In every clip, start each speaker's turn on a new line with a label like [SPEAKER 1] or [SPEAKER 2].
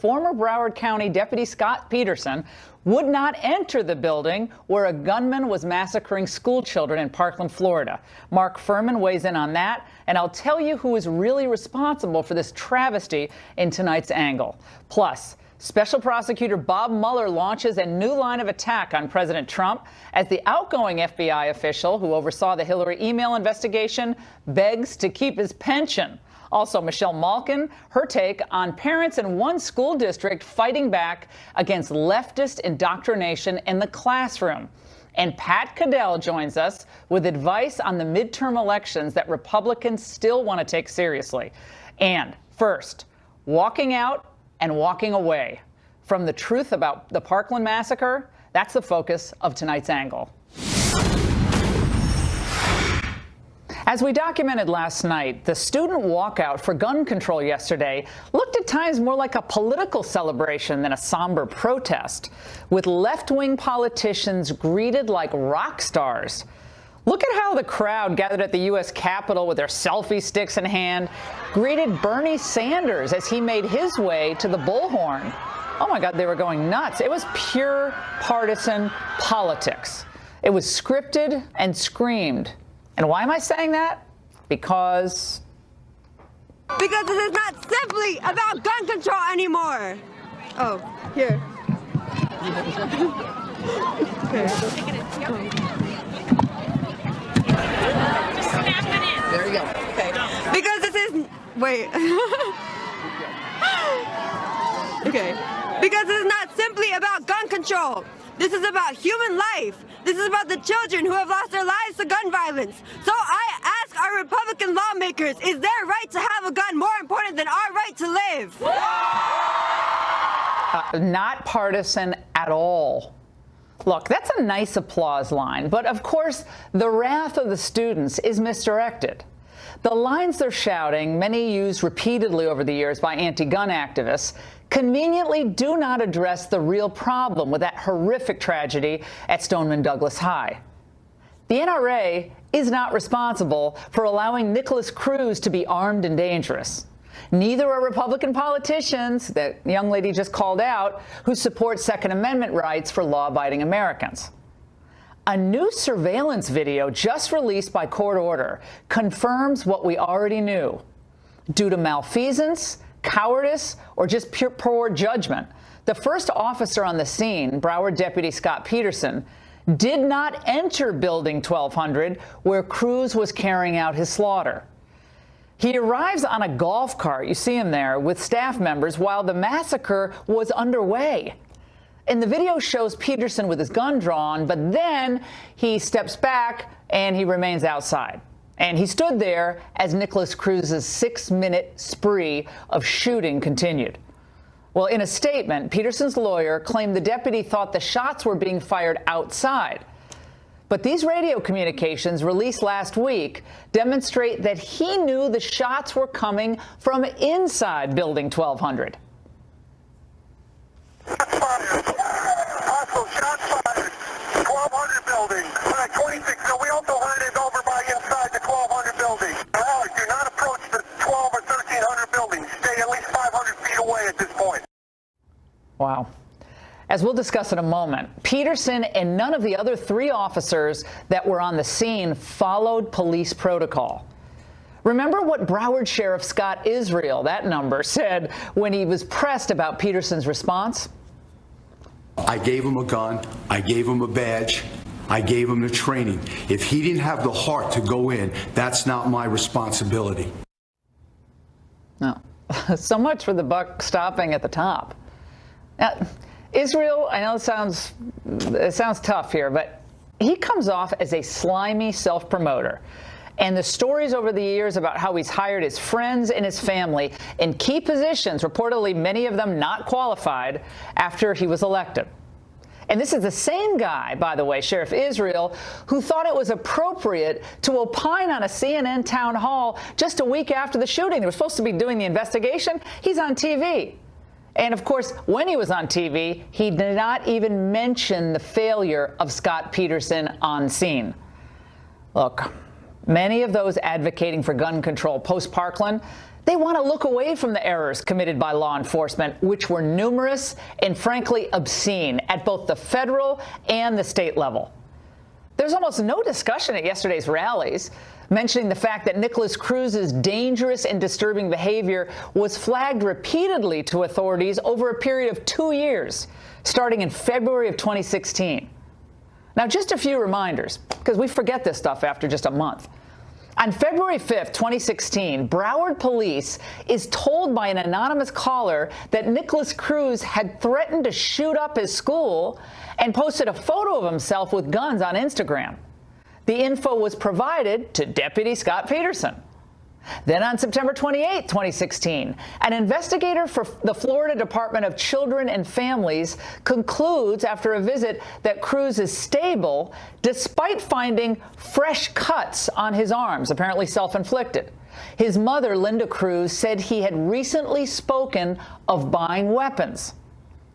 [SPEAKER 1] former Broward County Deputy Scott Peterson would not enter the building where a gunman was massacring school children in Parkland, Florida. Mark Furman weighs in on that, and I'll tell you who is really responsible for this travesty in tonight's Angle. Plus, Special Prosecutor Bob Mueller launches a new line of attack on President Trump as the outgoing FBI official who oversaw the Hillary email investigation begs to keep his pension. Also, Michelle Malkin, her take on parents in one school district fighting back against leftist indoctrination in the classroom. And Pat Caddell joins us with advice on the midterm elections that Republicans still want to take seriously. And first, walking out and walking away from the truth about the Parkland massacre, that's the focus of tonight's Angle. As we documented last night, the student walkout for gun control yesterday looked at times more like a political celebration than a somber protest, with left-wing politicians greeted like rock stars. Look at how the crowd gathered at the U.S. Capitol with their selfie sticks in hand, greeted Bernie Sanders as he made his way to the bullhorn. Oh my God, they were going nuts. It was pure partisan politics. It was scripted and screamed. And why am I saying that? Because
[SPEAKER 2] this is not simply about gun control anymore. Oh, here.
[SPEAKER 3] Just snap it in.
[SPEAKER 4] There you go.
[SPEAKER 2] Okay. Because this is, wait. Okay. Because this is not simply about gun control. This is about human life. This is about the children who have lost their lives to gun violence. So I ask our Republican lawmakers, is their right to have a gun more important than our right to live?
[SPEAKER 1] Not partisan at all. Look, that's a nice applause line, but of course, the wrath of the students is misdirected. The lines they're shouting, many used repeatedly over the years by anti-gun activists, conveniently do not address the real problem with that horrific tragedy at Stoneman Douglas High. The NRA is not responsible for allowing Nicholas Cruz to be armed and dangerous. Neither are Republican politicians, that young lady just called out, who support Second Amendment rights for law-abiding Americans. A new surveillance video just released by court order confirms what we already knew. Due to malfeasance, cowardice, or just pure poor judgment, the first officer on the scene, Broward Deputy Scott Peterson, did not enter Building 1200 where Cruz was carrying out his slaughter. He arrives on a golf cart, you see him there, with staff members while the massacre was underway. And the video shows Peterson with his gun drawn, but then he steps back and he remains outside. And he stood there as Nicholas Cruz's 6-minute spree of shooting continued. Well, in a statement, Peterson's lawyer claimed the deputy thought the shots were being fired outside. But these radio communications released last week demonstrate that he knew the shots were coming from inside Building 1200.
[SPEAKER 5] Shots fired. Hostile shots fired. 1200 building. 26. So we also heard it over by inside the 1200 building. Alex, do not approach the 12 or 1300 buildings. Stay at least 500 feet away at this point.
[SPEAKER 1] Wow. As we'll discuss in a moment, Peterson and none of the other 3 officers that were on the scene followed police protocol. Remember what Broward Sheriff Scott Israel, that number, said when he was pressed about Peterson's response?
[SPEAKER 6] I gave him a gun. I gave him a badge. I gave him the training. If he didn't have the heart to go in, that's not my responsibility.
[SPEAKER 1] No. So much for the buck stopping at the top. Now, Israel, I know it sounds tough here, but he comes off as a slimy self-promoter. And the stories over the years about how he's hired his friends and his family in key positions, reportedly many of them not qualified, after he was elected. And this is the same guy, by the way, Sheriff Israel, who thought it was appropriate to opine on a CNN town hall just a week after the shooting. They were supposed to be doing the investigation. He's on TV. And, of course, when he was on TV, he did not even mention the failure of Scott Peterson on scene. Look, many of those advocating for gun control post-Parkland They want to look away from the errors committed by law enforcement, which were numerous and frankly obscene at both the federal and the state level. There's almost no discussion at yesterday's rallies mentioning the fact that Nicholas Cruz's dangerous and disturbing behavior was flagged repeatedly to authorities over a period of 2 years, starting in February of 2016. Now, just a few reminders, because we forget this stuff after just a month. On February 5th, 2016, Broward police is told by an anonymous caller that Nicholas Cruz had threatened to shoot up his school and posted a photo of himself with guns on Instagram. The info was provided to Deputy Scott Peterson. Then on September 28, 2016, an investigator for the Florida Department of Children and Families concludes after a visit that Cruz is stable despite finding fresh cuts on his arms, apparently self-inflicted. His mother, Linda Cruz, said he had recently spoken of buying weapons.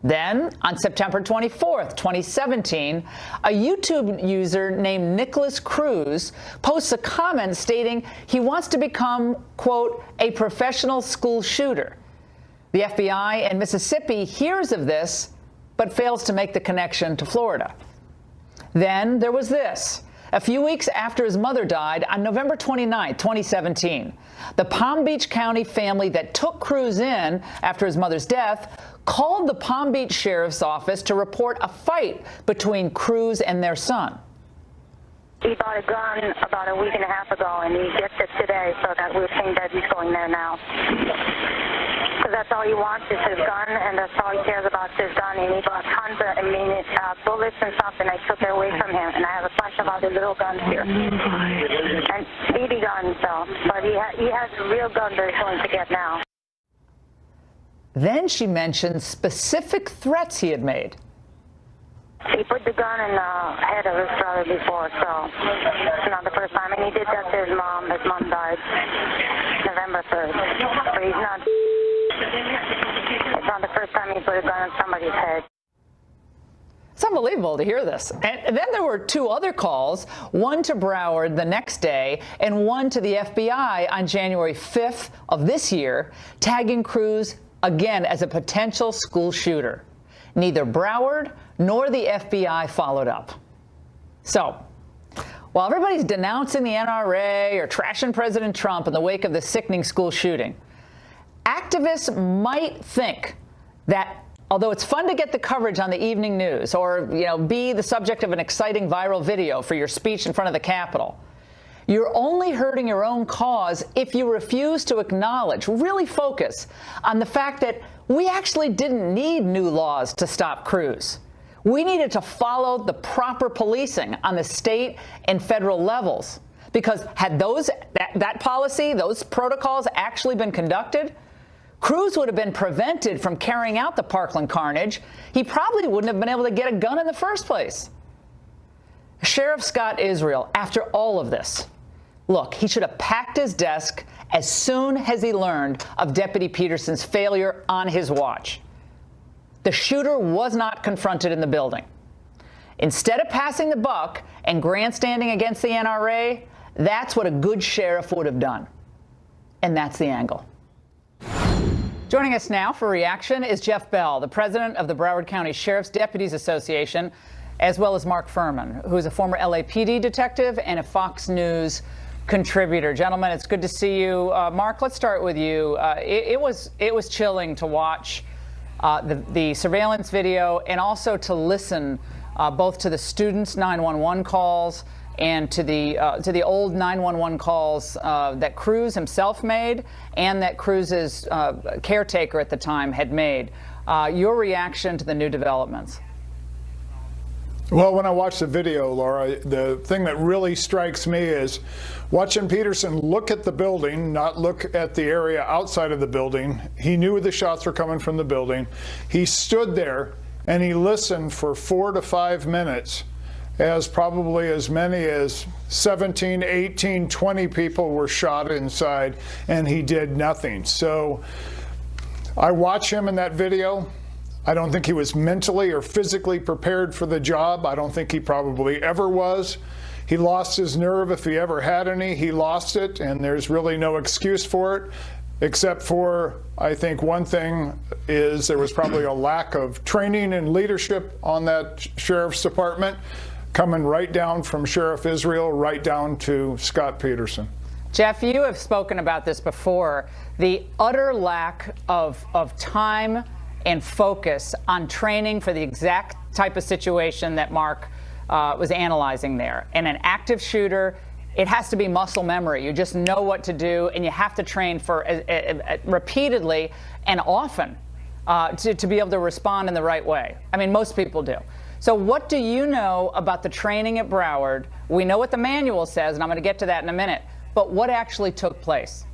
[SPEAKER 1] Then, on September 24th, 2017, a YouTube user named Nicholas Cruz posts a comment stating he wants to become, quote, a professional school shooter. The FBI in Mississippi hears of this, but fails to make the connection to Florida. Then there was this. A few weeks after his mother died, on November 29, 2017, the Palm Beach County family that took Cruz in after his mother's death called the Palm Beach Sheriff's Office to report a fight between Cruz and their son.
[SPEAKER 4] He bought a gun about a week and a half ago, and he gets it today, so that we're seeing that he's going there now. Because that's all he wants is his gun, and that's all he cares about is his gun. And he bought tons of bullets and stuff, and I took it away from him. And I have a bunch of other little guns here. And BB guns, though. But he has a real gun that he's going to get now.
[SPEAKER 1] Then she mentioned specific threats he had made.
[SPEAKER 4] He put the gun in the head of his brother before, so it's not the first time. And he did that to his mom. His mom died November 3rd. But he's not. It's not the first time he put a gun in somebody's head.
[SPEAKER 1] It's unbelievable to hear this. And then there were two other calls, one to Broward the next day and one to the FBI on January 5th of this year, tagging Cruz again as a potential school shooter. Neither Broward nor the FBI followed up. So, while everybody's denouncing the NRA or trashing President Trump in the wake of the sickening school shooting, activists might think that although it's fun to get the coverage on the evening news or, be the subject of an exciting viral video for your speech in front of the Capitol, you're only hurting your own cause if you refuse to acknowledge, really focus on the fact that we actually didn't need new laws to stop Cruz. We needed to follow the proper policing on the state and federal levels. Because had that policy, those protocols actually been conducted, Cruz would have been prevented from carrying out the Parkland carnage. He probably wouldn't have been able to get a gun in the first place. Sheriff Scott Israel, after all of this, look, he should have packed his desk as soon as he learned of Deputy Peterson's failure on his watch. The shooter was not confronted in the building. Instead of passing the buck and grandstanding against the NRA, that's what a good sheriff would have done. And that's the angle. Joining us now for reaction is Jeff Bell, the president of the Broward County Sheriff's Deputies Association, as well as Mark Furman, who is a former LAPD detective and a Fox News contributor. Gentlemen, it's good to see you. Mark, let's start with you. It was chilling to watch the surveillance video and also to listen both to the students' 911 calls and to the old 911 calls that Cruz himself made and that Cruz's caretaker at the time had made. Your reaction to the new developments?
[SPEAKER 7] Well, when I watch the video, Laura, the thing that really strikes me is watching Peterson look at the building, not look at the area outside of the building. He knew the shots were coming from the building. He stood there and he listened for 4 to 5 minutes as probably as many as 17, 18, 20 people were shot inside, and he did nothing. So I watch him in that video. I don't think he was mentally or physically prepared for the job. I don't think he probably ever was. He lost his nerve if he ever had any. He lost it, and there's really no excuse for it. except for, I think one thing is there was probably a lack of training and leadership on that sheriff's department, coming right down from Sheriff Israel right down to Scott Peterson.
[SPEAKER 1] Jeff, you have spoken about this before, the utter lack of time and focus on training for the exact type of situation that Mark was analyzing there. And an active shooter, it has to be muscle memory. You just know what to do, and you have to train for repeatedly and often to be able to respond in the right way. I mean, most people do. So what do you know about the training at Broward? We know what the manual says, and I'm going to get to that in a minute, but what actually took place?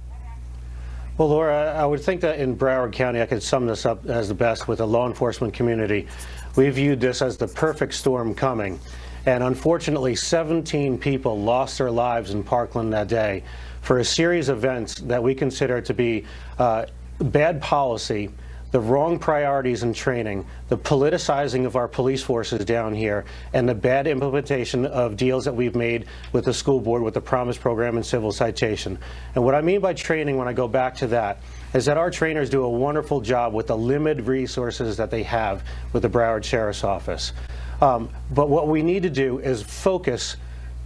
[SPEAKER 8] Well, Laura, I would think that in Broward County, I could sum this up as the best with the law enforcement community. We viewed this as the perfect storm coming. And unfortunately, 17 people lost their lives in Parkland that day for a series of events that we consider to be bad policy, the wrong priorities in training, the politicizing of our police forces down here, and the bad implementation of deals that we've made with the school board with the Promise program and civil citation. And what I mean by training, when I go back to that, is that our trainers do a wonderful job with the limited resources that they have with the Broward Sheriff's Office. But what we need to do is focus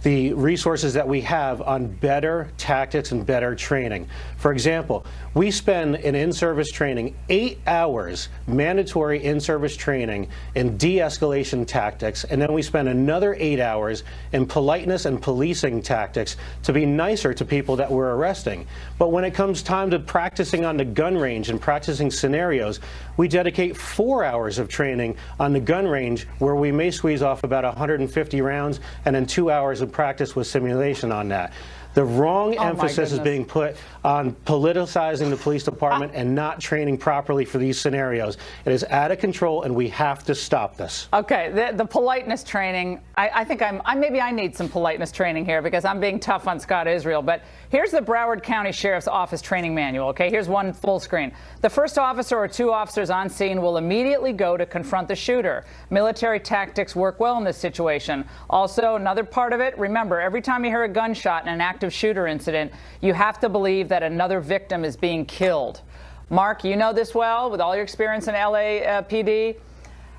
[SPEAKER 8] the resources that we have on better tactics and better training. For example, we spend in in-service training 8 hours, mandatory in-service training in de-escalation tactics, and then we spend another 8 hours in politeness and policing tactics to be nicer to people that we're arresting. But when it comes time to practicing on the gun range and practicing scenarios, we dedicate 4 hours of training on the gun range where we may squeeze off about 150 rounds and then 2 hours of practice with simulation on that. The wrong emphasis is being put on politicizing the police department and not training properly for these scenarios. It is out of control, and we have to stop this.
[SPEAKER 1] Okay, the politeness training, I think maybe I need some politeness training here because I'm being tough on Scott Israel, but here's the Broward County Sheriff's Office training manual, okay? Here's one full screen. The first officer or 2 officers on scene will immediately go to confront the shooter. Military tactics work well in this situation. Also, another part of it, remember, every time you hear a gunshot in an active shooter incident, you have to believe that another victim is being killed. Mark, you know this well with all your experience in LAPD.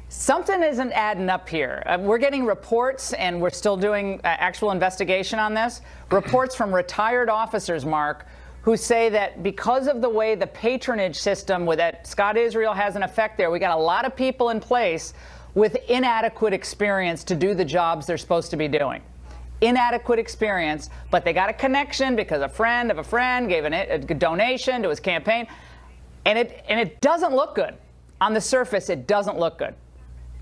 [SPEAKER 1] Something isn't adding up here. We're getting reports, and we're still doing actual investigation on this, reports from retired officers, Mark, who say that because of the way the patronage system that Scott Israel has an effect there, we got a lot of people in place with inadequate experience to do the jobs they're supposed to be doing. Inadequate experience, but they got a connection because a friend of a friend gave a donation to his campaign, and it doesn't look good. On the surface, it doesn't look good.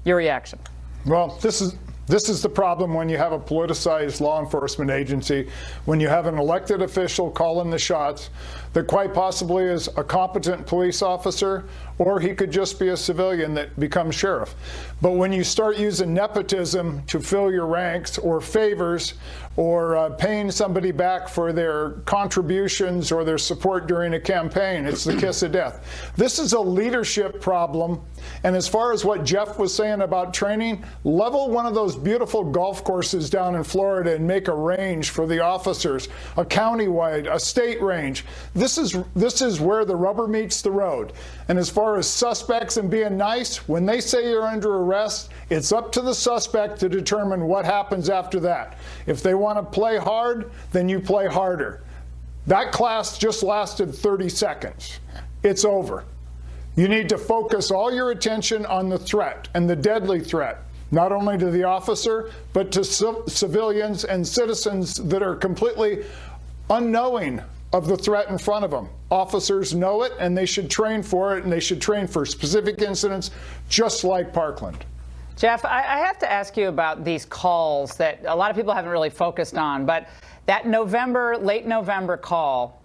[SPEAKER 1] Your reaction? Well,
[SPEAKER 7] this is the problem when you have a politicized law enforcement agency, when you have an elected official calling the shots that quite possibly is a competent police officer, or he could just be a civilian that becomes sheriff. But when you start using nepotism to fill your ranks, or favors, or paying somebody back for their contributions or their support during a campaign, it's the kiss of death. This is a leadership problem. And as far as what Jeff was saying about training, level one of those beautiful golf courses down in Florida and make a range for the officers, a countywide, a state range. This is where the rubber meets the road. And as far as suspects and being nice, when they say you're under arrest, it's up to the suspect to determine what happens after that. If they want to play hard, then you play harder. That class just lasted 30 seconds. It's over. You need to focus all your attention on the threat and the deadly threat, not only to the officer, but to civilians and citizens that are completely unknowing of the threat in front of them. Officers know it, and they should train for it, and they should train for specific incidents, just like Parkland.
[SPEAKER 1] Jeff, I have to ask you about these calls that a lot of people haven't really focused on, but that late November call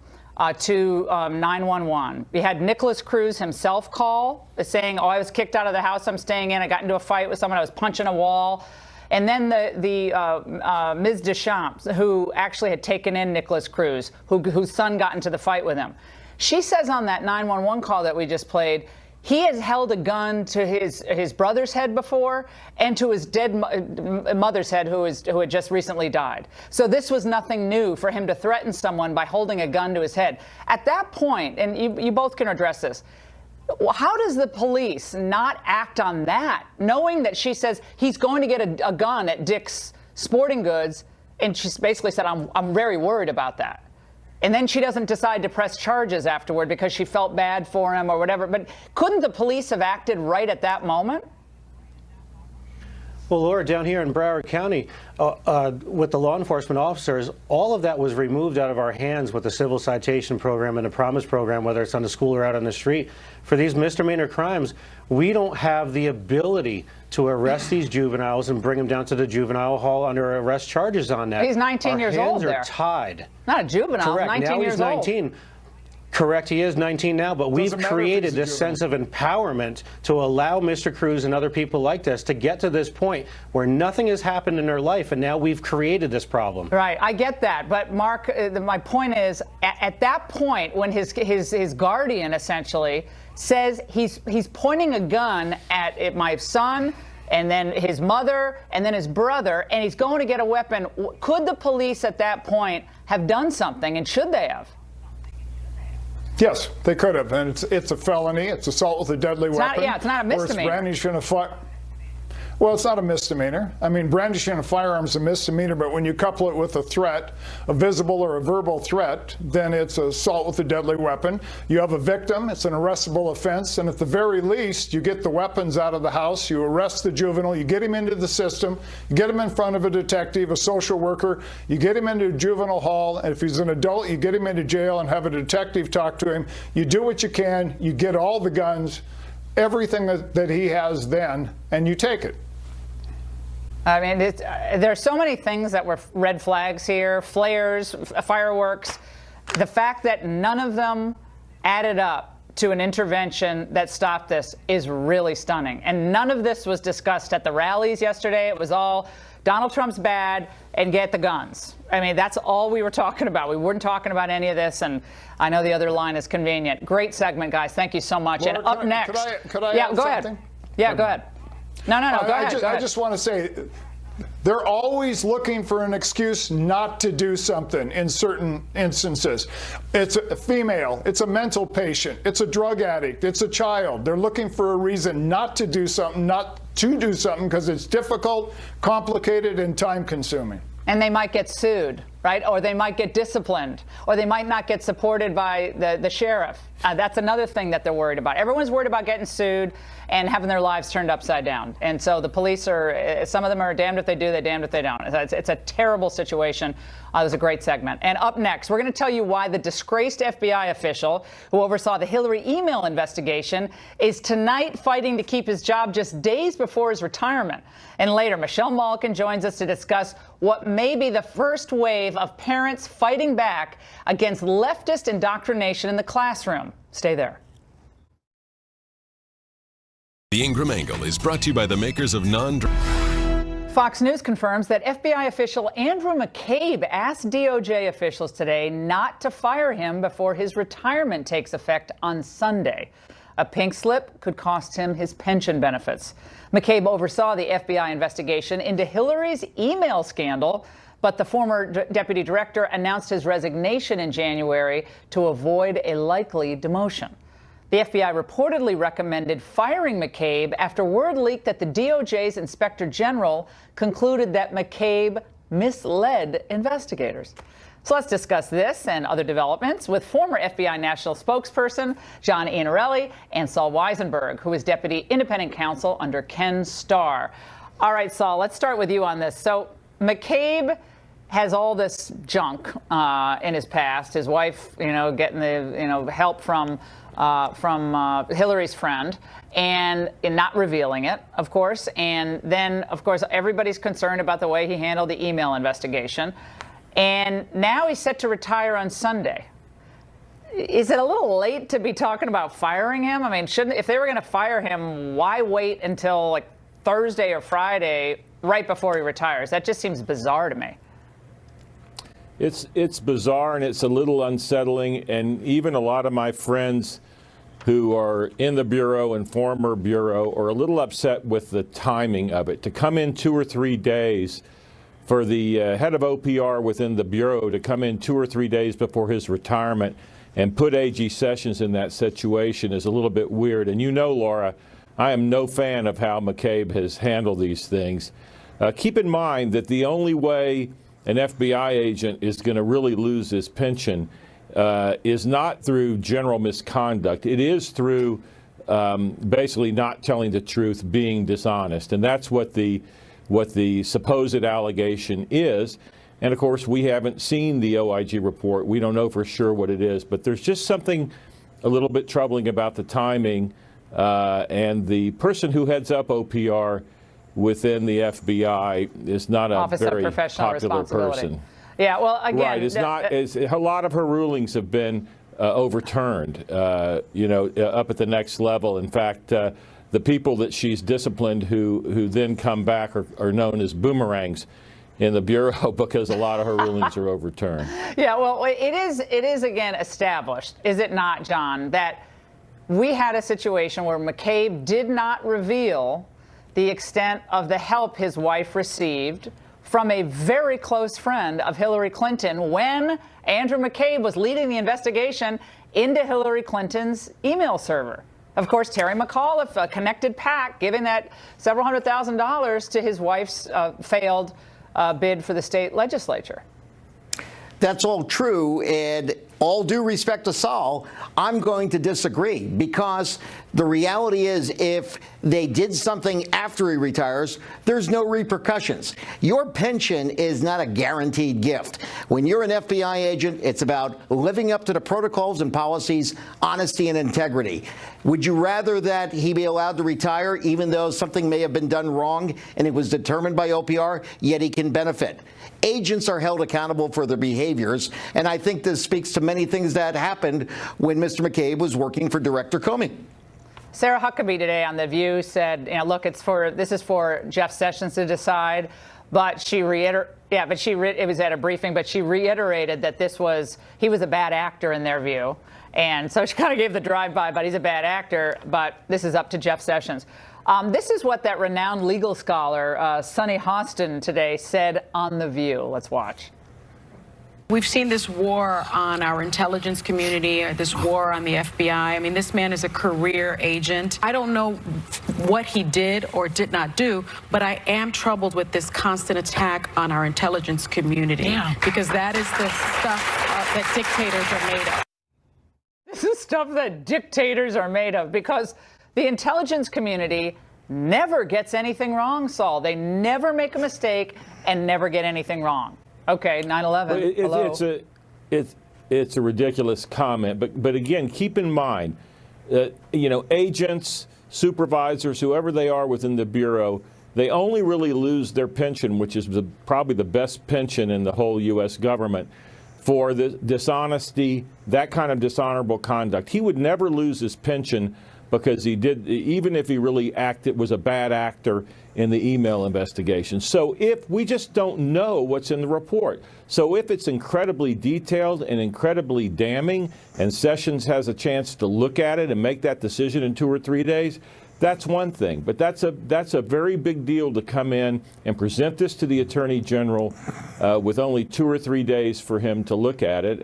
[SPEAKER 1] to 911. We had Nicholas Cruz himself call saying, oh, I was kicked out of the house I'm staying in. I got into a fight with someone. I was punching a wall. And then the Ms. Deschamps, who actually had taken in Nicholas Cruz, whose son got into the fight with him. She says on that 911 call that we just played, He has held a gun to his brother's head before and to his dead mother's head who had just recently died. So this was nothing new for him to threaten someone by holding a gun to his head. At that point, and you both can address this, how does the police not act on that, knowing that she says he's going to get a gun at Dick's Sporting Goods, and she's basically said, I'm very worried about that. And then she doesn't decide to press charges afterward because she felt bad for him or whatever. But couldn't the police have acted right at that moment?
[SPEAKER 8] Well, Laura, down here in Broward County, with the law enforcement officers, all of that was removed out of our hands with the civil citation program and the promise program, whether it's on the school or out on the street. For these misdemeanor crimes, we don't have the ability to arrest these juveniles and bring them down to the juvenile hall under arrest charges on that.
[SPEAKER 1] He's 19 years old there.
[SPEAKER 8] Our hands are tied.
[SPEAKER 1] Not a juvenile,
[SPEAKER 8] Correct.
[SPEAKER 1] 19
[SPEAKER 8] now
[SPEAKER 1] years
[SPEAKER 8] he's 19.
[SPEAKER 1] old.
[SPEAKER 8] Correct, he is 19 now, but we've created this sense of empowerment to allow Mr. Cruz and other people like this to get to this point where nothing has happened in their life, and now we've created this problem.
[SPEAKER 1] Right, I get that, but Mark, my point is, at that point, when his guardian essentially says he's pointing a gun at my son, and then his mother, and then his brother, and he's going to get a weapon, could the police at that point have done something, and should they have?
[SPEAKER 7] Yes, they could have, and it's a felony. It's assault with a deadly weapon.
[SPEAKER 1] It's not a misdemeanor.
[SPEAKER 7] Or it's brandishing a fire. Well, it's not a misdemeanor. I mean, brandishing a firearm is a misdemeanor, but when you couple it with a threat, a visible or a verbal threat, then it's assault with a deadly weapon. You have a victim, it's an arrestable offense, and at the very least, you get the weapons out of the house, you arrest the juvenile, you get him into the system, you get him in front of a detective, a social worker, you get him into a juvenile hall, and if he's an adult, you get him into jail and have a detective talk to him. You do what you can, you get all the guns, everything that he has then, and you take it.
[SPEAKER 1] I mean, there's so many things that were red flags here, flares, fireworks. The fact that none of them added up to an intervention that stopped this is really stunning. And none of this was discussed at the rallies yesterday. It was all Donald Trump's bad and get the guns. I mean, that's all we were talking about. We weren't talking about any of this, and I know the other line is convenient. Great segment, guys. Thank you so much.
[SPEAKER 7] Laura,
[SPEAKER 1] and up next.
[SPEAKER 7] Could I
[SPEAKER 1] yeah,
[SPEAKER 7] add
[SPEAKER 1] go
[SPEAKER 7] something?
[SPEAKER 1] ahead. Yeah, go ahead. No, go ahead.
[SPEAKER 7] I just want to say, they're always looking for an excuse not to do something in certain instances. It's a female, it's a mental patient, it's a drug addict, it's a child. They're looking for a reason not to do something, because it's difficult, complicated, and time-consuming.
[SPEAKER 1] And they might get sued, right? Or they might get disciplined, or they might not get supported by the sheriff. That's another thing that they're worried about. Everyone's worried about getting sued and having their lives turned upside down. And so the police some of them are damned if they do, they're damned if they don't. It's a terrible situation. It was a great segment. And up next, we're going to tell you why the disgraced FBI official who oversaw the Hillary email investigation is tonight fighting to keep his job just days before his retirement. And later, Michelle Malkin joins us to discuss what may be the first wave of parents fighting back against leftist indoctrination in the classroom. Stay there.
[SPEAKER 9] The Ingraham Angle is brought to you by the makers of
[SPEAKER 1] Fox News confirms that FBI official Andrew McCabe asked DOJ officials today not to fire him before his retirement takes effect on Sunday. A pink slip could cost him his pension benefits. McCabe oversaw the FBI investigation into Hillary's email scandal, but the former deputy director announced his resignation in January to avoid a likely demotion. The FBI reportedly recommended firing McCabe after word leaked that the DOJ's inspector general concluded that McCabe misled investigators. So let's discuss this and other developments with former FBI national spokesperson John Iannarelli and Saul Weisenberg, who is deputy independent counsel under Ken Starr. All right, Saul, let's start with you on this. So McCabe has all this junk in his past. His wife, getting the help from Hillary's friend and not revealing it, of course. And then, of course, everybody's concerned about the way he handled the email investigation. And now he's set to retire on Sunday. Is it a little late to be talking about firing him? I mean, if they were going to fire him, why wait until like Thursday or Friday right before he retires? That just seems bizarre to me.
[SPEAKER 10] It's bizarre, and it's a little unsettling, and even a lot of my friends who are in the Bureau and former Bureau are a little upset with the timing of it. To come in 2 or 3 days for the head of OPR within the Bureau to come in 2 or 3 days before his retirement and put A.G. Sessions in that situation is a little bit weird. And you know, Laura, I am no fan of how McCabe has handled these things. Keep in mind that the only way an FBI agent is going to really lose his pension is not through general misconduct. It is through basically not telling the truth, being dishonest. And that's what the supposed allegation is. And of course, we haven't seen the OIG report. We don't know for sure what it is. But there's just something a little bit troubling about the timing. And the person who heads up OPR within the FBI is not a
[SPEAKER 1] Office
[SPEAKER 10] very
[SPEAKER 1] of Professional
[SPEAKER 10] popular person.
[SPEAKER 1] Yeah, well, again,
[SPEAKER 10] right. A lot of her rulings have been overturned, up at the next level. In fact, the people that she's disciplined who then come back are known as boomerangs in the Bureau because a lot of her rulings are overturned.
[SPEAKER 1] Yeah, well, it is again established, is it not, John, that we had a situation where McCabe did not reveal the extent of the help his wife received from a very close friend of Hillary Clinton when Andrew McCabe was leading the investigation into Hillary Clinton's email server. Of course, Terry McAuliffe, a connected PAC, giving that several $100,000 to his wife's failed bid for the state legislature.
[SPEAKER 11] That's all true, and all due respect to Saul, I'm going to disagree, because the reality is if they did something after he retires, there's no repercussions. Your pension is not a guaranteed gift. When you're an FBI agent, it's about living up to the protocols and policies, honesty and integrity. Would you rather that he be allowed to retire even though something may have been done wrong and it was determined by OPR, yet he can benefit? Agents are held accountable for their behaviors, and I think this speaks to many things that happened when Mr. McCabe was working for Director Comey.
[SPEAKER 1] Sarah Huckabee today on The View said, look, this is for Jeff Sessions to decide, but it was at a briefing, but she reiterated that he was a bad actor in their view. And so she kind of gave the drive-by, but he's a bad actor, but this is up to Jeff Sessions. This is what that renowned legal scholar, Sunny Hostin, today said on The View. Let's watch.
[SPEAKER 12] We've seen this war on our intelligence community, this war on the FBI. I mean, this man is a career agent. I don't know what he did or did not do, but I am troubled with this constant attack on our intelligence community, because that is the stuff that dictators are made of.
[SPEAKER 1] This is stuff that dictators are made of, because the intelligence community never gets anything wrong, Saul. They never make a mistake and never get anything wrong. Okay, 9/11. Hello.
[SPEAKER 10] It's a ridiculous comment, but again, keep in mind, agents, supervisors, whoever they are within the Bureau, they only really lose their pension, which is probably the best pension in the whole U.S. government, for the dishonesty, that kind of dishonorable conduct. He would never lose his pension because he did, even if he really was a bad actor in the email investigation. So if we just don't know what's in the report, so if it's incredibly detailed and incredibly damning, and Sessions has a chance to look at it and make that decision in 2 or 3 days, that's one thing. But that's a very big deal to come in and present this to the Attorney General with only 2 or 3 days for him to look at it.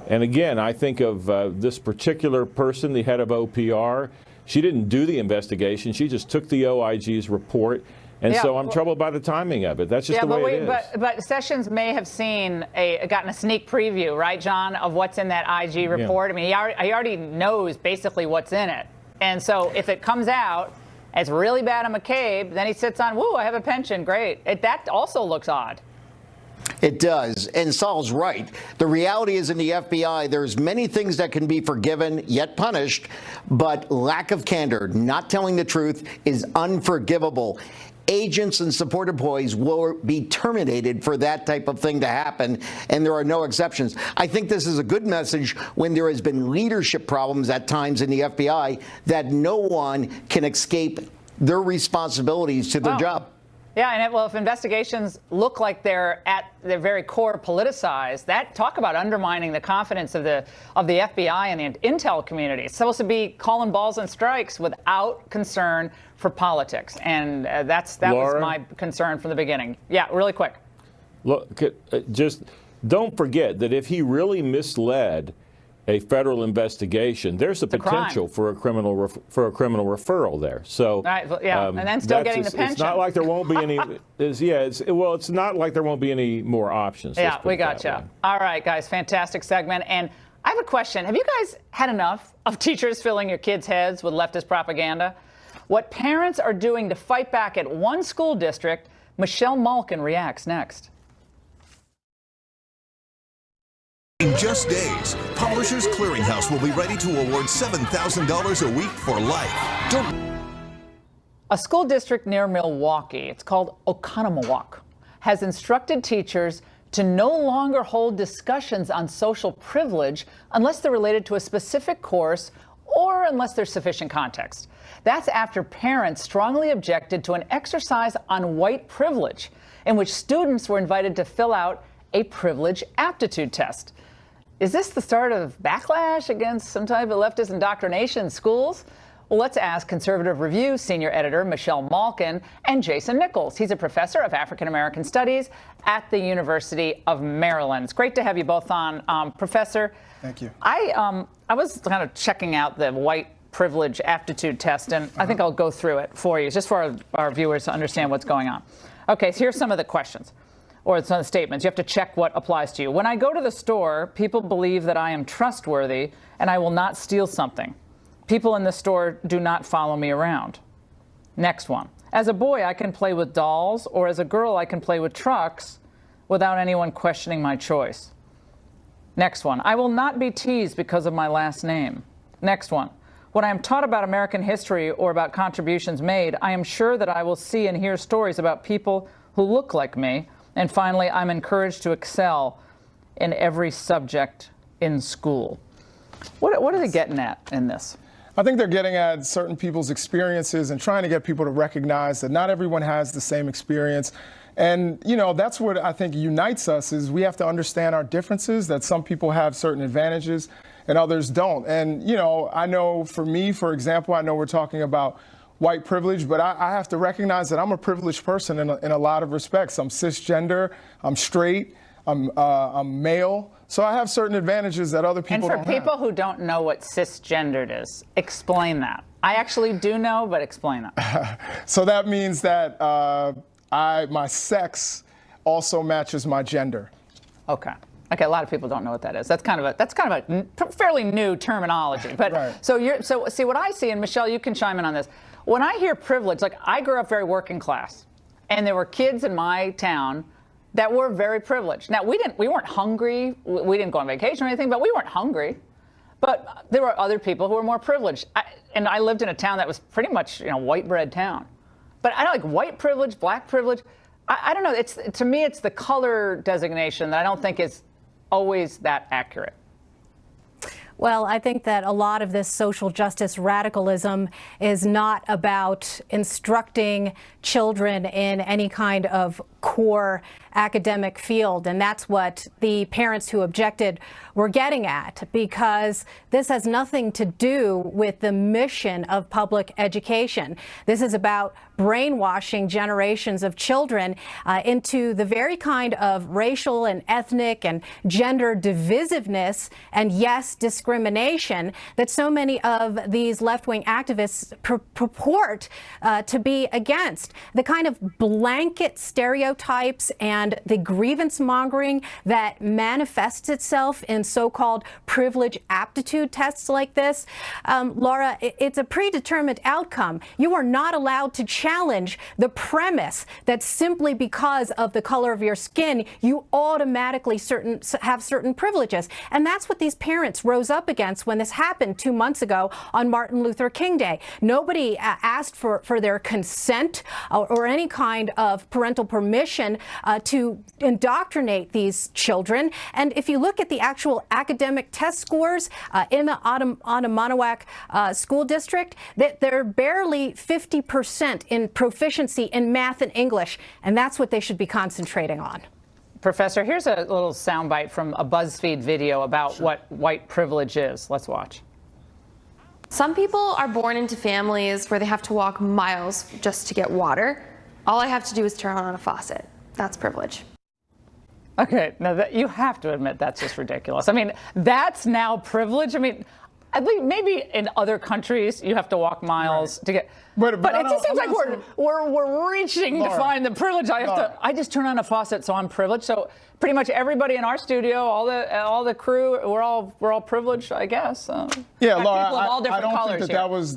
[SPEAKER 10] And again, I think of this particular person, the head of OPR. She didn't do the investigation. She just took the OIG's report. And so I'm troubled by the timing of it. That's just the way it is. But
[SPEAKER 1] Sessions may have gotten a sneak preview, right, John, of what's in that IG report. I mean, he already knows basically what's in it. And so if it comes out as really bad on McCabe, then he sits on, woo, I have a pension, great. That also looks odd.
[SPEAKER 11] It does. And Saul's right. The reality is in the FBI, there's many things that can be forgiven yet punished, but lack of candor, not telling the truth, is unforgivable. Agents and support employees will be terminated for that type of thing to happen, and there are no exceptions. I think this is a good message when there has been leadership problems at times in the FBI, that no one can escape their responsibilities to their job.
[SPEAKER 1] Yeah, and well, if investigations look like they're at their very core politicized, that talk about undermining the confidence of the FBI and the intel community. It's supposed to be calling balls and strikes without concern for politics, and that
[SPEAKER 10] Laura,
[SPEAKER 1] was my concern from the beginning. Yeah, really quick.
[SPEAKER 10] Look, just don't forget that if he really misled a federal investigation, there's a potential for a criminal referral there. So,
[SPEAKER 1] right, yeah, and then still getting the pension.
[SPEAKER 10] It's not like there won't be any. It's not like there won't be any more options.
[SPEAKER 1] Yeah, we got you. All right, guys, fantastic segment. And I have a question. Have you guys had enough of teachers filling your kids' heads with leftist propaganda? What parents are doing to fight back at one school district? Michelle Malkin reacts next.
[SPEAKER 13] In just days, Publishers Clearinghouse will be ready to award $7,000 a week for life.
[SPEAKER 1] A school district near Milwaukee, it's called Oconomowoc, has instructed teachers to no longer hold discussions on social privilege unless they're related to a specific course or unless there's sufficient context. That's after parents strongly objected to an exercise on white privilege in which students were invited to fill out a privilege aptitude test. Is this the start of backlash against some type of leftist indoctrination in schools? Well, let's ask Conservative Review senior editor Michelle Malkin and Jason Nichols. He's a professor of African American Studies at the University of Maryland. It's great to have you both on, Professor.
[SPEAKER 14] Thank you.
[SPEAKER 1] I was kind of checking out the white privilege aptitude test, and I think I'll go through it for you, just for our viewers to understand what's going on. Okay, so here's some of the questions. Or some of the statements. You have to check what applies to you. When I go to the store, people believe that I am trustworthy and I will not steal something. People in the store do not follow me around. Next one. As a boy, I can play with dolls, or as a girl, I can play with trucks without anyone questioning my choice. Next one. I will not be teased because of my last name. Next one. When I am taught about American history or about contributions made, I am sure that I will see and hear stories about people who look like me. And finally, I'm encouraged to excel in every subject in school. What are they getting at in this?
[SPEAKER 14] I think they're getting at certain people's experiences and trying to get people to recognize that not everyone has the same experience. And, you know, that's what I think unites us is we have to understand our differences, that some people have certain advantages and others don't. And, you know, I know for me, for example, I know we're talking about white privilege, but I have to recognize that I'm a privileged person in a lot of respects. I'm cisgender, I'm straight, I'm male, so I have certain advantages that other people don't have.
[SPEAKER 1] And for people who don't know what cisgendered is, explain that. I actually do know, but explain that.
[SPEAKER 14] So that means that my sex also matches my gender.
[SPEAKER 1] Okay. Okay, a lot of people don't know what that is. That's kind of a fairly new terminology. But
[SPEAKER 14] right.
[SPEAKER 1] So see what I see, and Michelle, you can chime in on this. When I hear privilege, like I grew up very working class, and there were kids in my town that were very privileged. Now we weren't hungry, we didn't go on vacation or anything, but we weren't hungry. But there were other people who were more privileged, and I lived in a town that was pretty much white bread town. But I don't like white privilege, black privilege. I don't know. To me, it's the color designation that I don't think is always that accurate.
[SPEAKER 15] Well, I think that a lot of this social justice radicalism is not about instructing children in any kind of core academic field. And that's what the parents who objected were getting at, because this has nothing to do with the mission of public education. This is about brainwashing generations of children into the very kind of racial and ethnic and gender divisiveness and, yes, discrimination that so many of these left-wing activists purport to be against. The kind of blanket stereotypes and the grievance mongering that manifests itself in so-called privilege aptitude tests like this. Laura, it's a predetermined outcome. You are not allowed to challenge the premise that simply because of the color of your skin, you automatically have certain privileges. And that's what these parents rose up against when this happened 2 months ago on Martin Luther King Day. Nobody asked for their consent or any kind of parental permission mission to indoctrinate these children. And if you look at the actual academic test scores in the Onamonowak school district, that they're barely 50% in proficiency in math and English, and that's what they should be concentrating on.
[SPEAKER 1] Professor, here's a little soundbite from a BuzzFeed video about what white privilege is. Let's watch.
[SPEAKER 16] Some people are born into families where they have to walk miles just to get water. All I have to do is turn on a faucet. That's privilege.
[SPEAKER 1] Okay, now you have to admit that's just ridiculous. I mean, that's now privilege. I mean, at least maybe in other countries you have to walk miles to get. But it just seems like we're reaching to find the privilege. I just turn on a faucet, so I'm privileged. So pretty much everybody in our studio, all the crew, we're all privileged, I guess.
[SPEAKER 14] Yeah, Laura,
[SPEAKER 1] people of all different
[SPEAKER 14] I don't
[SPEAKER 1] colors
[SPEAKER 14] think that was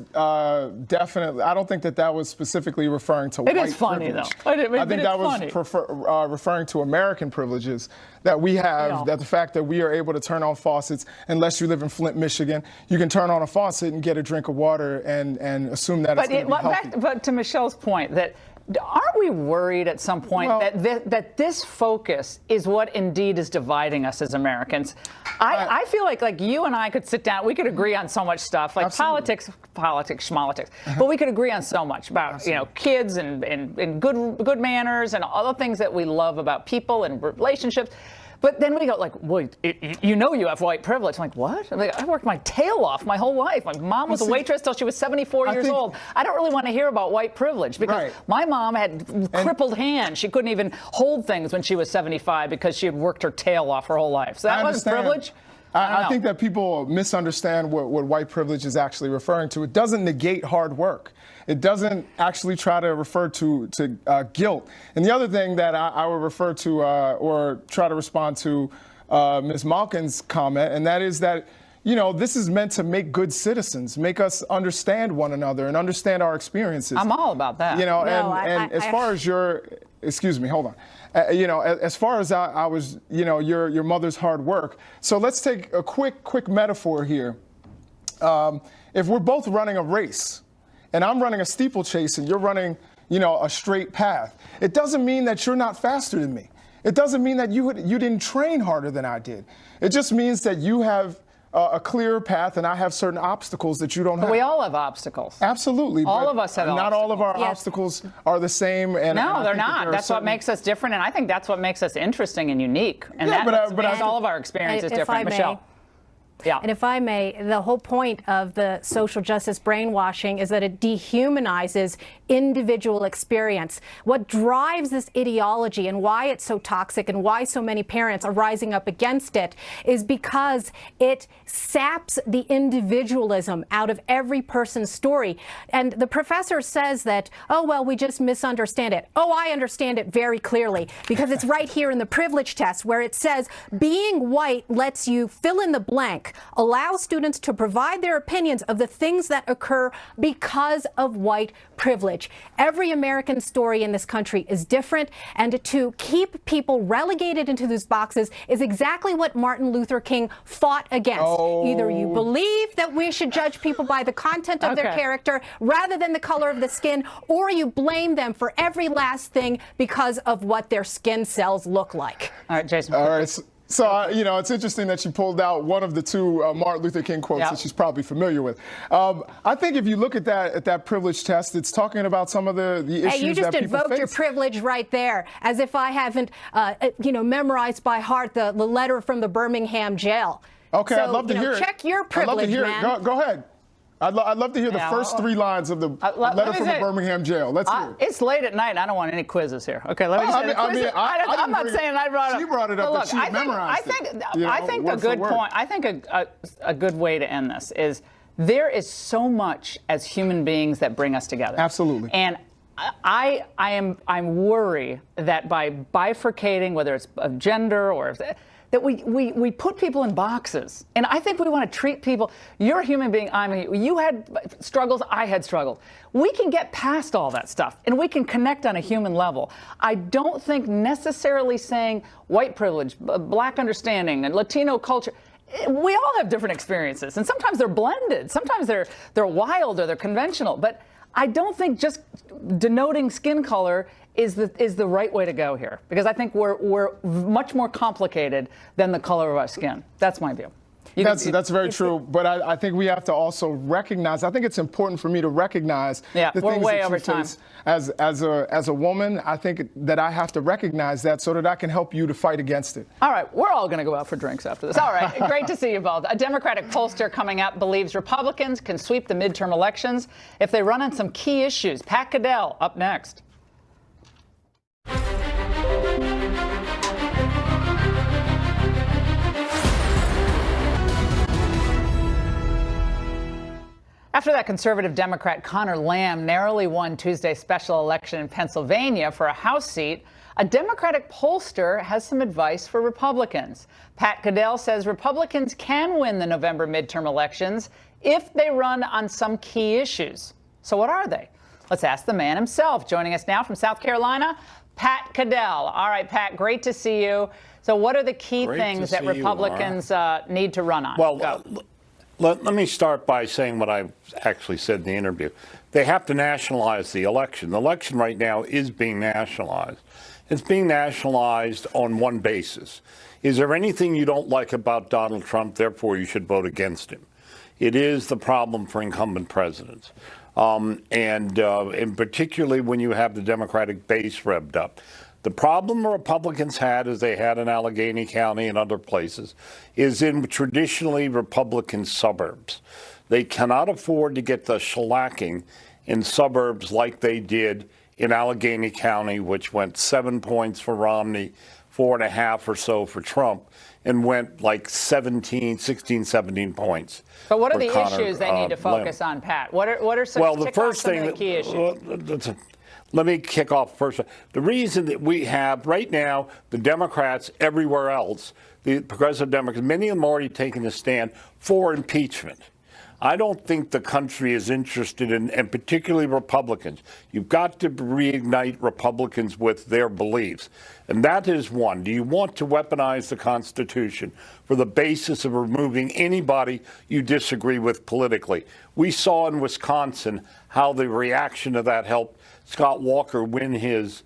[SPEAKER 14] definitely. I don't think that was specifically referring to white privilege.
[SPEAKER 1] It is funny though.
[SPEAKER 14] I think that was referring to American privileges that we have. That the fact that we are able to turn on faucets, unless you live in Flint, Michigan, you can turn on a faucet and get a drink of water and assume that it's going to be healthy.
[SPEAKER 1] But to Michelle's point, that aren't we worried at some point that this focus is what indeed is dividing us as Americans? I feel like you and I could sit down, we could agree on so much stuff, like politics, schmolitics, but we could agree on so much about kids and good manners and all the things that we love about people and relationships. But then we go like, well, you have white privilege. I'm like, what? I worked my tail off my whole life. My mom was a waitress till she was 74 years old. I don't really want to hear about white privilege because my mom had crippled hands. She couldn't even hold things when she was 75 because she had worked her tail off her whole life. So that was privilege?
[SPEAKER 14] I think that people misunderstand what white privilege is actually referring to. It doesn't negate hard work. It doesn't actually try to refer to guilt. And the other thing that I would refer to or try to respond to Ms. Malkin's comment, and that is that, this is meant to make good citizens, make us understand one another and understand our experiences.
[SPEAKER 1] I'm all about that.
[SPEAKER 14] As far as excuse me, hold on. As far as I was, your mother's hard work. So let's take a quick metaphor here. If we're both running a race, and I'm running a steeplechase and you're running, a straight path, it doesn't mean that you're not faster than me. It doesn't mean that you didn't train harder than I did. It just means that you have a clearer path and I have certain obstacles that you don't have.
[SPEAKER 1] We all have obstacles.
[SPEAKER 14] Absolutely.
[SPEAKER 1] All of us have
[SPEAKER 14] not
[SPEAKER 1] obstacles.
[SPEAKER 14] all of our obstacles are the same.
[SPEAKER 1] No, they're not. That's what makes us different, and I think that's what makes us interesting and unique. And that makes all of our experiences different. Michelle. Yeah.
[SPEAKER 15] And if I may, the whole point of the social justice brainwashing is that it dehumanizes individual experience. What drives this ideology and why it's so toxic and why so many parents are rising up against it is because it saps the individualism out of every person's story. And the professor says that, oh, well, we just misunderstand it. Oh, I understand it very clearly because it's right here in the privilege test where it says being white lets you fill in the blank, allow students to provide their opinions of the things that occur because of white privilege. Every American story in this country is different, and to keep people relegated into those boxes is exactly what Martin Luther King fought against. Either you believe that we should judge people by the content of their character rather than the color of the skin, or you blame them for every last thing because of what their skin cells look like.
[SPEAKER 1] All right, Jason.
[SPEAKER 14] All right. So, it's interesting that she pulled out one of the two Martin Luther King quotes that she's probably familiar with. I think if you look at that privilege test, it's talking about some of the issues that people face.
[SPEAKER 15] You just invoked your privilege right there, as if I haven't, memorized by heart the letter from the Birmingham jail.
[SPEAKER 14] Okay,
[SPEAKER 15] so,
[SPEAKER 14] I'd love to hear it.
[SPEAKER 15] Check your privilege,
[SPEAKER 14] I'd love to hear
[SPEAKER 15] man.
[SPEAKER 14] it. Go ahead. I'd love to hear the first three lines of the letter from the Birmingham jail. Let's hear it.
[SPEAKER 1] It's late at night. I don't want any quizzes here. Okay, let me just I'm not saying I brought it.
[SPEAKER 14] She brought it up, but she memorized it.
[SPEAKER 1] I think a good point. I think a good way to end this is there is so much as human beings that bring us together.
[SPEAKER 14] Absolutely.
[SPEAKER 1] And I'm worried that by bifurcating, whether it's of gender or that we put people in boxes. And I think we want to treat people, you're a human being, you had struggles, I had struggles. We can get past all that stuff and we can connect on a human level. I don't think necessarily saying white privilege, black understanding, and Latino culture, we all have different experiences. And sometimes they're blended. Sometimes they're wild or they're conventional. But I don't think just denoting skin color is the right way to go here, because I think we're much more complicated than the color of our skin. That's my view.
[SPEAKER 14] That's very true, but I think we have to also recognize. I think it's important for me to recognize the things that you face as a woman. I think that I have to recognize that so that I can help you to fight against it.
[SPEAKER 1] All right, we're all going to go out for drinks after this. All right, great to see you both. A Democratic pollster coming up believes Republicans can sweep the midterm elections if they run on some key issues. Pat Caddell up next. After that conservative Democrat Connor Lamb narrowly won Tuesday's special election in Pennsylvania for a House seat, a Democratic pollster has some advice for Republicans. Pat Caddell says Republicans can win the November midterm elections if they run on some key issues. So what are they? Let's ask the man himself. Joining us now from South Carolina, Pat Caddell. All right, Pat, great to see you. So what are the key things that Republicans need to run on?
[SPEAKER 17] Well, let me start by saying what I actually said in the interview. They have to nationalize the election. The election right now is being nationalized. It's being nationalized on one basis. Is there anything you don't like about Donald Trump, therefore you should vote against him? It is the problem for incumbent presidents. And particularly when you have the Democratic base revved up. The problem the Republicans had, as they had in Allegheny County and other places, is in traditionally Republican suburbs. They cannot afford to get the shellacking in suburbs like they did in Allegheny County, which went 7 points for Romney, 4.5 or so for Trump, and went like 16, 17 points.
[SPEAKER 1] But what are the issues they need to focus on, Pat? What are some,
[SPEAKER 17] the first thing
[SPEAKER 1] the key issues?
[SPEAKER 17] Let me kick off first. The reason that we have right now the Democrats everywhere else, the progressive Democrats, many of them already taken a stand for impeachment. I don't think the country is interested in, and particularly Republicans. You've got to reignite Republicans with their beliefs. And that is one. Do you want to weaponize the Constitution for the basis of removing anybody you disagree with politically? We saw in Wisconsin how the reaction to that helped Scott Walker win his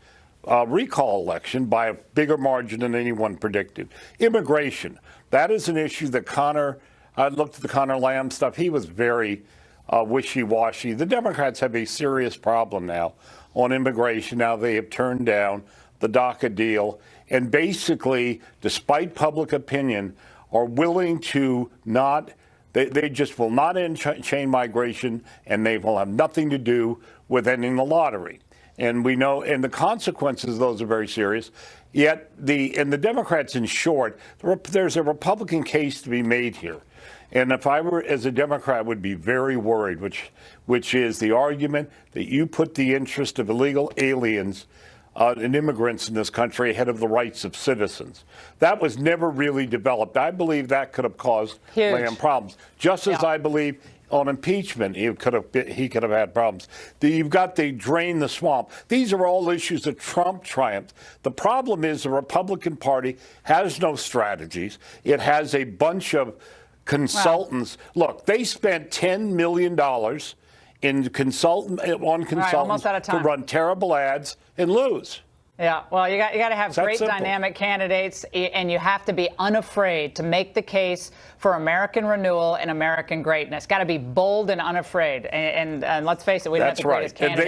[SPEAKER 17] recall election by a bigger margin than anyone predicted. Immigration, that is an issue that I looked at the Connor Lamb stuff. He was very wishy-washy. The Democrats have a serious problem now on immigration. Now they have turned down the DACA deal and basically, despite public opinion, are willing to not, they just will not end chain migration, and they will have nothing to do with ending the lottery. And we know, and the consequences of those are very serious. Yet the Democrats, in short, there's a Republican case to be made here. And if I were, as a Democrat, would be very worried, which is the argument that you put the interest of illegal aliens and immigrants in this country ahead of the rights of citizens. That was never really developed. I believe that could have caused Lamb problems, just as I believe on impeachment he could have had problems. You've got to drain the swamp. These are all issues that Trump triumphed. The problem is the Republican Party has no strategies. It has a bunch of consultants. Wow. Look, they spent $10 million on consultants to run terrible ads and lose.
[SPEAKER 1] Yeah, well, you got to have great dynamic candidates, and you have to be unafraid to make the case for American renewal and American greatness. Got to be bold and unafraid. And let's face it, we don't have the greatest candidates.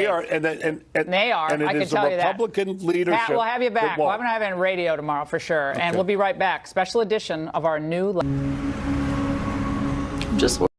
[SPEAKER 17] And they are.
[SPEAKER 1] And
[SPEAKER 17] it
[SPEAKER 1] I can
[SPEAKER 17] tell you that. And it is a Republican leadership.
[SPEAKER 1] Pat, we'll have you back. We're going to have you on radio tomorrow for sure. Okay. And we'll be right back. Special edition of our new.